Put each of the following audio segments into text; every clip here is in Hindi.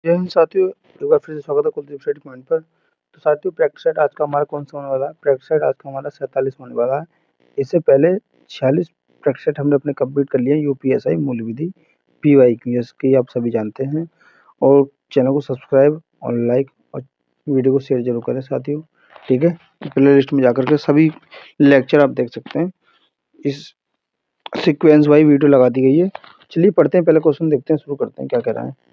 जय हिंद साथियों, एक बार फिर से स्वागत है कुलदीप सेठ पॉइंट पर। तो साथियों, प्रैक्टिस सेट आज का हमारा कौन सा होने वाला है? प्रैक्टिस सेट आज का हमारा 47 होने वाला है। इससे पहले 46 प्रैक्टिस सेट हमने अपने कंप्लीट कर लिए यूपीएसआई मूल विधि पीवाईक्यू, जैसे कि आप सभी जानते हैं। और चैनल को सब्सक्राइब और लाइक और वीडियो को शेयर जरूर करें साथियों, ठीक है। प्ले लिस्ट में जाकर के सभी लेक्चर आप देख सकते हैं। इस सीक्वेंस वाइज वीडियो लगा दी गई है। चलिए पढ़ते हैं, पहले क्वेश्चन देखते हैं, शुरू करते हैं क्या कह रहा है।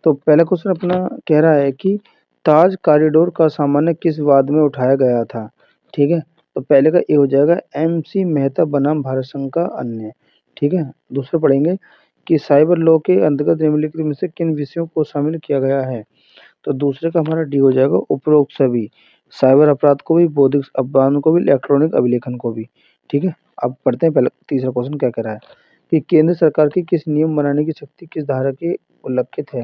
तो पहला क्वेश्चन अपना कह रहा है कि ताज कॉरिडोर का सामान्य किस वाद में उठाया गया था, ठीक है। तो पहले का ए हो जाएगा एमसी मेहता बनाम भारत संघ का अन्य, ठीक है। दूसरा पढ़ेंगे कि साइबर लॉ के अंतर्गत निम्नलिखित में से किन विषयों को शामिल किया गया है। तो दूसरे का हमारा डी हो जाएगा उपरोक्त सभी, साइबर अपराध को भी, बौद्धिक अपराध को भी, इलेक्ट्रॉनिक अभिलेखन को भी, ठीक है। अब पढ़ते हैं पहले तीसरा क्वेश्चन क्या कह रहा है कि केंद्र सरकार की किस नियम बनाने की शक्ति किस धारा के उल्लिखित है।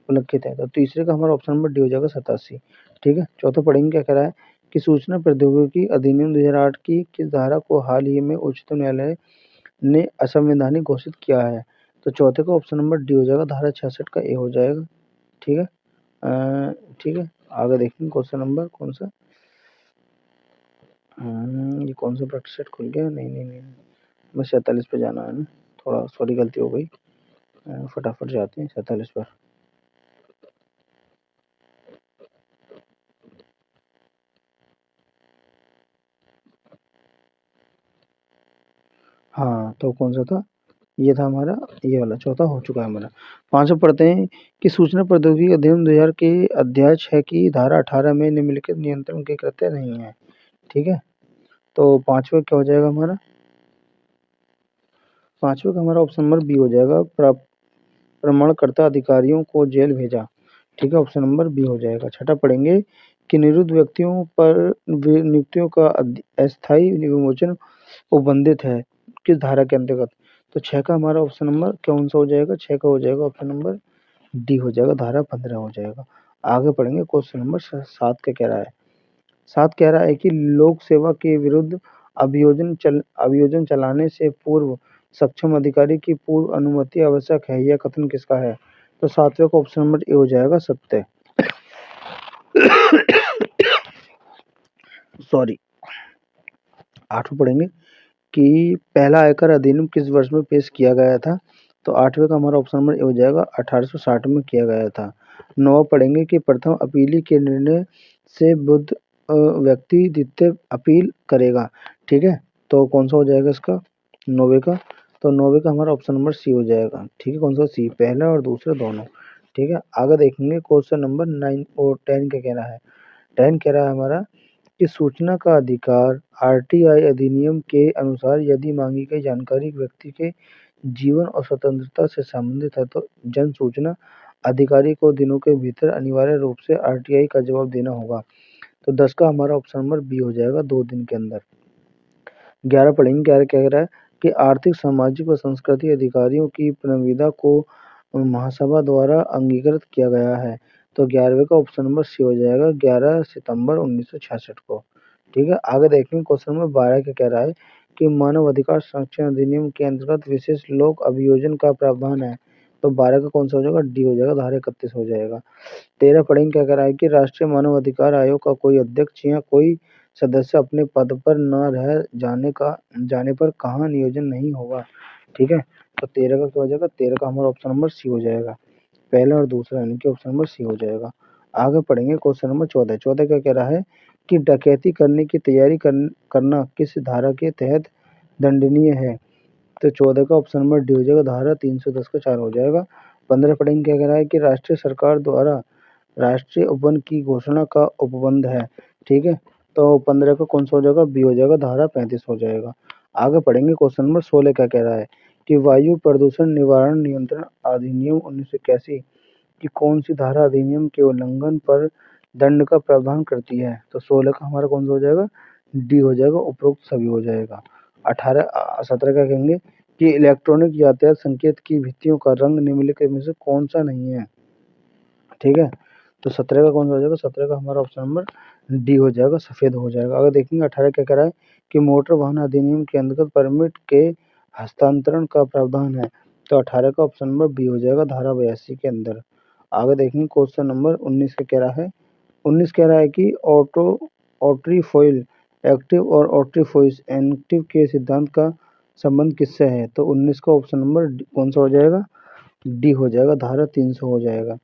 तो तीसरे का हमारा ऑप्शन नंबर डी हो जाएगा 87, ठीक है। चौथा पढ़ेंगे क्या कह रहा है कि सूचना प्रौद्योगिकी अधिनियम 2008 की किस धारा को हाल ही में उच्चतम न्यायालय ने असंवैधानिक घोषित किया है। तो चौथे का ऑप्शन नंबर डी हो जाएगा धारा 66 का ए हो जाएगा, ठीक है। ठीक है, आगे देखेंगे क्वेश्चन नंबर कौन सा। ये कौन सा प्रैक्टिस सेट खुल गया? नहीं नहीं नहीं, बस 47 पे जाना है ना, थोड़ा सॉरी गलती हो गई। फटाफट जाते हैं 47 पर। हाँ, तो कौन सा था? ये था हमारा, ये वाला चौथा हो चुका है हमारा। पांचवा पढ़ते हैं कि सूचना प्रौद्योगिकी अधिनियम 2000 के अध्याय 6 की धारा 18 में निम्नलिखित नियंत्रण के कृत्य नहीं है, ठीक है। तो पांचवा क्या हो जाएगा हमारा? पांचवे का हमारा ऑप्शन नंबर बी हो जाएगा, प्रमाणकर्ता अधिकारियों को जेल भेजा, ठीक है। ऑप्शन नंबर बी हो जाएगा। छठा पढ़ेंगे कि निरुद्ध व्यक्तियों पर नियुक्तियों का अस्थायी विमोचन उपबंधित है किस धारा के अंतर्गत। तो छह का हमारा ऑप्शन नंबर कौन सा हो जाएगा? छह का हो जाएगा ऑप्शन नंबर डी हो जाएगा, धारा 15 हो जाएगा। आगे पढ़ेंगे क्वेश्चन नंबर 7 का कह रहा है। 7 कह रहा है कि लोक सेवा के विरुद्ध अभियोजन चलाने से पूर्व सक्षम अधिकारी की पूर्व अनुमति आवश्यक है, यह कथन किसका है। तो सातवें का ऑप्शन नंबर ए हो जाएगा सत्य, सॉरी। आठवें पढ़ेंगे कि पहला आयकर अधिनियम किस वर्ष में पेश किया गया था। तो आठवें का हमारा ऑप्शन नंबर ए हो जाएगा 1860 में किया गया था। नौ पढ़ेंगे कि प्रथम अपीली के निर्णय से बुद्ध व्यक्ति द्वितीय अपील करेगा, ठीक है। तो कौन सा हो जाएगा इसका नौवे का? तो नौवे का हमारा ऑप्शन नंबर सी हो जाएगा, ठीक है। कौन सा? सी, पहला और दूसरा दोनों, ठीक है। आगे देखेंगे क्वेश्चन नंबर 9 और 10 का कह रहा है। 10 कह रहा है हमारा कि सूचना का अधिकार आरटीआई अधिनियम के अनुसार यदि मांगी गई जानकारी व्यक्ति के जीवन और स्वतंत्रता से संबंधित है तो जन सूचना अधिकारी को दिनों के भीतर अनिवार्य रूप से आरटीआई का जवाब देना होगा। तो 10 का हमारा ऑप्शन नंबर बी हो जाएगा, 2 दिन के अंदर। 11 पढ़ेंगे। 11 क्या कह रहा है कि आर्थिक सामाजिक व सांस्कृतिक अधिकारियों की संविदा को महासभा द्वारा अंगीकृत किया गया है। तो 11वें का ऑप्शन नंबर सी हो जाएगा, 11 सितंबर 1966 को, ठीक है। आगे देखेंगे क्वेश्चन नंबर 12 क्या कह रहा है कि मानव अधिकार संरक्षण अधिनियम के अंतर्गत विशेष लोक अभियोजन का प्रावधान है। तो 12 का कौन सा हो जाएगा? डी हो जाएगा, धारा 31 हो जाएगा। 13 पढ़ेंगे क्या कह रहा है कि राष्ट्रीय मानव अधिकार आयोग का कोई अध्यक्ष या कोई सदस्य अपने पद पर न रह जाने पर कहाँ नियोजन नहीं होगा, ठीक है। तो 13 का क्या हो जाएगा? 13 का हमारा ऑप्शन नंबर सी हो जाएगा, पहला और दूसरा यानी कि ऑप्शन नंबर सी हो जाएगा। आगे पढ़ेंगे क्वेश्चन नंबर 14। 14 क्या कह रहा है कि डकैती करने की तैयारी करना किस धारा के तहत दंडनीय है। तो 14 का ऑप्शन नंबर डी हो जाएगा, धारा 310 का 4 हो जाएगा। 15 पढ़ेंगे क्या कह रहा है कि राष्ट्रीय सरकार द्वारा राष्ट्रीय उपवन की घोषणा का उपबंध है, ठीक है। तो 15 का कौन सा हो जाएगा? बी हो जाएगा, धारा 35 हो जाएगा। आगे पढ़ेंगे क्वेश्चन नंबर 16 क्या कह रहा है कि वायु प्रदूषण निवारण नियंत्रण अधिनियम 1981 कि कौन सी धारा अधिनियम के उल्लंघन पर दंड का प्रावधान करती है। तो 16 का हमारा कौन सा हो जाएगा? डी हो जाएगा, उपरोक्त सभी हो जाएगा। 17 क्या कहेंगे कि इलेक्ट्रॉनिक यातायात संकेत की भित्तियों का रंग निम्नलिखित में से कौन सा नहीं है, ठीक है। तो 17 का कौन सा हो जाएगा? 17 का हमारा ऑप्शन नंबर डी हो जाएगा, सफेद हो जाएगा। अगर देखेंगे 18 क्या कह रहा है कि मोटर वाहन अधिनियम के अंतर्गत परमिट के हस्तांतरण का प्रावधान है। तो 18 का ऑप्शन नंबर बी हो जाएगा, धारा 82 के अंदर। आगे देखेंगे क्वेश्चन नंबर 19 का कह रहा है। 19 कह रहा है कि ऑट्रीफॉइल एक्टिव और ऑट्रीफॉइस इनएक्टिव के सिद्धांत का संबंध किससे है? तो 19 का ऑप्शन नंबर कौन सा हो जाएगा? डी हो जाएगा, धारा 300 हो जाएगा।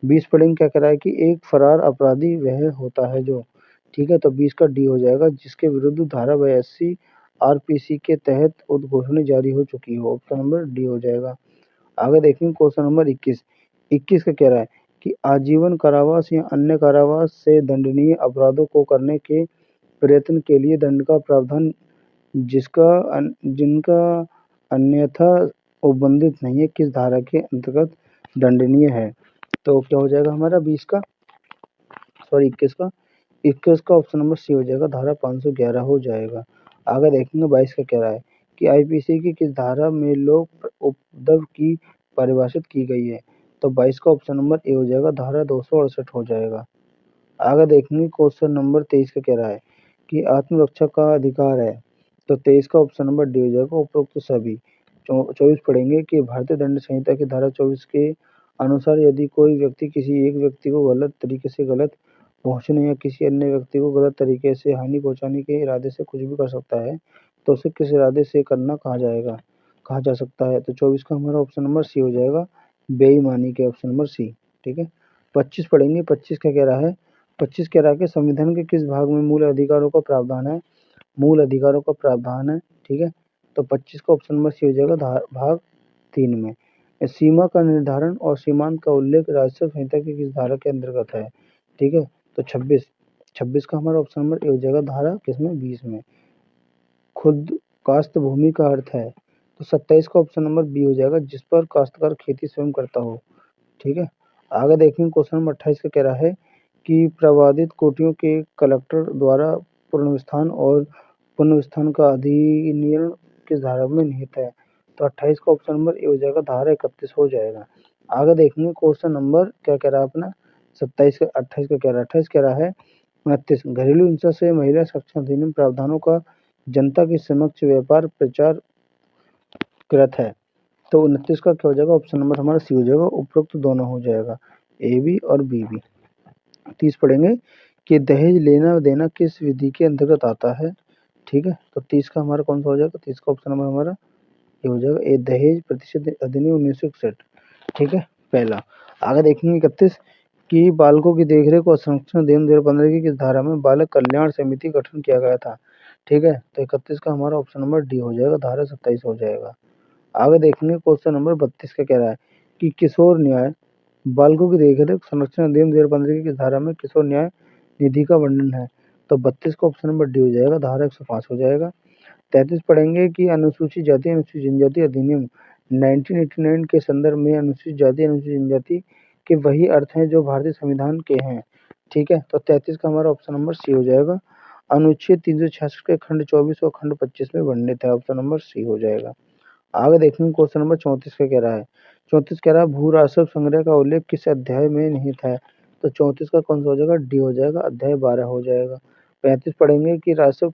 20 पढ़ेंगे क्या कह रहा है कि एक फरार अपराधी वह होता है जो, ठीक है, तो 20 का डी हो जाएगा, जिसके विरुद्ध धारा 82 आरपीसी के तहत उद्घोषणा जारी हो चुकी हो। ऑप्शन नंबर डी हो जाएगा। आगे देखेंगे क्वेश्चन नंबर 21। 21 का कह रहा है कि आजीवन कारावास या अन्य कारावास से दंडनीय अपराधों को करने के प्रयत्न के लिए दंड का प्रावधान जिनका अन्यथा उल्लंघित नहीं है, किस धारा के अंतर्गत दंडनीय है? तो क्या हो जाएगा हमारा 20 का, सॉरी 21 का, 21 का ऑप्शन नंबर सी हो जाएगा, धारा 511 हो जाएगा। आगे देखेंगे 22 का कह रहा है कि आईपीसी की किस धारा में लोक उपद्रव की परिभाषित की गई है? तो 22 का ऑप्शन नंबर ए हो जाएगा, धारा 268 हो जाएगा। आगे देखेंगे क्वेश्चन नंबर 23 का कह रहा है कि आत्मरक्षा का अधिकार है, तो 23 का ऑप्शन नंबर डी हो जाएगा, उपरोक्त सभी। 24 पढ़ेंगे कि भारतीय दंड संहिता की धारा 24 के अनुसार यदि कोई व्यक्ति किसी एक व्यक्ति को गलत तरीके से गलत पहुंचने या किसी अन्य व्यक्ति को गलत तरीके से हानि पहुंचाने के इरादे से कुछ भी कर सकता है, तो उसे किस इरादे से करना कहा जा सकता है? तो 24 का हमारा ऑप्शन नंबर सी हो जाएगा, बेईमानी के ऑप्शन नंबर सी। ठीक है। 25 पढ़ेंगे। 25 का कह रहा है, 25 कह रहा है कि संविधान के किस भाग में मूल अधिकारों का प्रावधान है? मूल अधिकारों का प्रावधान है। ठीक है, तो 25 का ऑप्शन नंबर सी हो जाएगा, भाग 3 में। सीमा का निर्धारण और सीमांत का उल्लेख राजस्व संहिता की किस धारा के अंतर्गत है? ठीक है, तो 26 का हमारा ऑप्शन नंबर ए हो जाएगा, धारा किसमें? 20 में। खुद काश्त भूमि का अर्थ है, तो 27 का ऑप्शन नंबर बी हो जाएगा, जिस पर काश्तकार खेती स्वयं करता हो। ठीक है। आगे देखेंगे क्वेश्चन नंबर 28 का कह रहा है कि प्रवादित कोटियों के कलेक्टर द्वारा पुनर्विस्थान और पुनर्विस्थान का अधिनियम किस धारा में निहित है? तो 28 का ऑप्शन नंबर ए हो जाएगा, धारा 31 हो जाएगा। आगे देखेंगे क्वेश्चन नंबर क्या कह रहा है अपना 27 का 28 का कह रहा है, 28 कह रहा है 29 घरेलू हिंसा से महिला सुरक्षा अधिनियम प्रावधानों का जनता के समक्ष व्यापार प्रचार कृत है। तो 29 का क्या हो जाएगा? ऑप्शन नंबर हमारा सी हो जाएगा, उपरोक्त दोनों हो जाएगा, ए बी और बी बी। 30 पढ़ेंगे कि दहेज लेना देना किस विधि के अंतर्गत आता है? ठीक है, तो 30 का हमारा कौन सा हो जाएगा? 30 का ऑप्शन नंबर हमारा ये हो जाएगा, ए दहेज प्रतिशत अधिनियम 1961। ठीक है, पहला। आगे देखेंगे 31 कि बालकों की देखरेख और संरक्षण अधिनियम 2015 की किस धारा में बालक कल्याण समिति गठन किया गया था? ठीक है, तो 31 का हमारा ऑप्शन नंबर डी हो जाएगा, धारा 27 हो जाएगा। आगे देखेंगे क्वेश्चन नंबर 32 का कह रहा है कि किशोर न्याय बालकों की देखरेख संरक्षण अधिनियम 2015 की किस धारा में किशोर न्याय निधि का वर्णन है? तो 32 का ऑप्शन नंबर डी हो जाएगा, धारा 105 हो जाएगा। 33 पढ़ेंगे कि अनुसूचित जाति अनुसूचित जनजाति अधिनियम 1989 के संदर्भ में अनुसूचित जाति अनुसूचित जनजाति के वही अर्थ हैं जो भारतीय संविधान के हैं। ठीक है, तो 33 का हमारा ऑप्शन नंबर सी हो जाएगा, अनुच्छेद 366 के खंड 24 और खंड 25 में वर्णित है। ऑप्शन नंबर सी हो जाएगा। आगे देखेंगे क्वेश्चन नंबर 34 का कह रहा है, 34 कह रहा है भू राजस्व संग्रह का उल्लेख किस अध्याय में निहित है? तो 34 का कौन सा हो जाएगा? डी हो जाएगा, अध्याय 12 हो जाएगा। 35 पढ़ेंगे कि राजस्व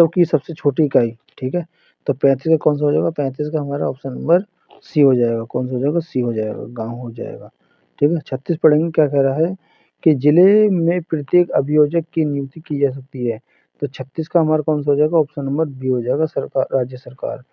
की सबसे छोटी इकाई। ठीक है, तो 35 का कौन सा हो जाएगा? 35 का हमारा ऑप्शन नंबर सी हो जाएगा, कौन सा हो जाएगा? सी हो जाएगा, गांव हो जाएगा। ठीक है, 36 पढ़ेंगे क्या कह रहा है कि जिले में प्रत्येक अभियोजक की नियुक्ति की जा सकती है। तो 36 का हमारा कौन सा हो जाएगा? ऑप्शन नंबर बी हो जाएगा, सरकार, राज्य सरकार।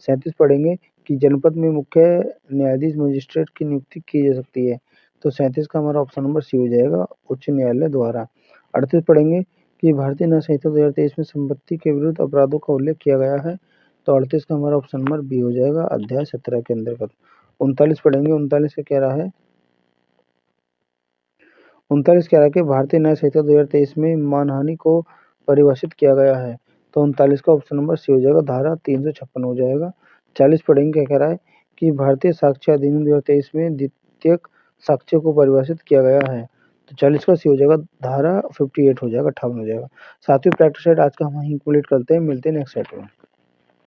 37 पढ़ेंगे कि जनपद में मुख्य न्यायाधीश मजिस्ट्रेट की नियुक्ति की जा सकती है। तो 37 का हमारा ऑप्शन नंबर सी हो जाएगा, उच्च न्यायालय द्वारा। 38 पढ़ेंगे कि भारतीय न्याय संहिता 2023 में संपत्ति के विरुद्ध अपराधों का उल्लेख किया गया है। तो 38 का हमारा ऑप्शन नंबर बी हो जाएगा, अध्याय 17 के अंतर्गत। 39 पढ़ेंगे। 39 का कह रहा है 39 कह रहा है कि भारतीय न्याय संहिता 2023 में मानहानि को परिभाषित किया गया है। तो 39 का ऑप्शन नंबर सी हो जाएगा, धारा 356 हो जाएगा। 40 पढ़ेंगे क्या कह रहा है कि भारतीय साक्ष्य अधिनियम 2023 में द्वितीयक साक्ष्य को परिभाषित किया गया है। तो 40 का सी हो जाएगा, धारा 58 हो जाएगा, 58 हो जाएगा। सातवीं प्रैक्टिस सेट आज का हम यहीं कंप्लीट करते हैं, मिलते हैं नेक्स्ट सेट में।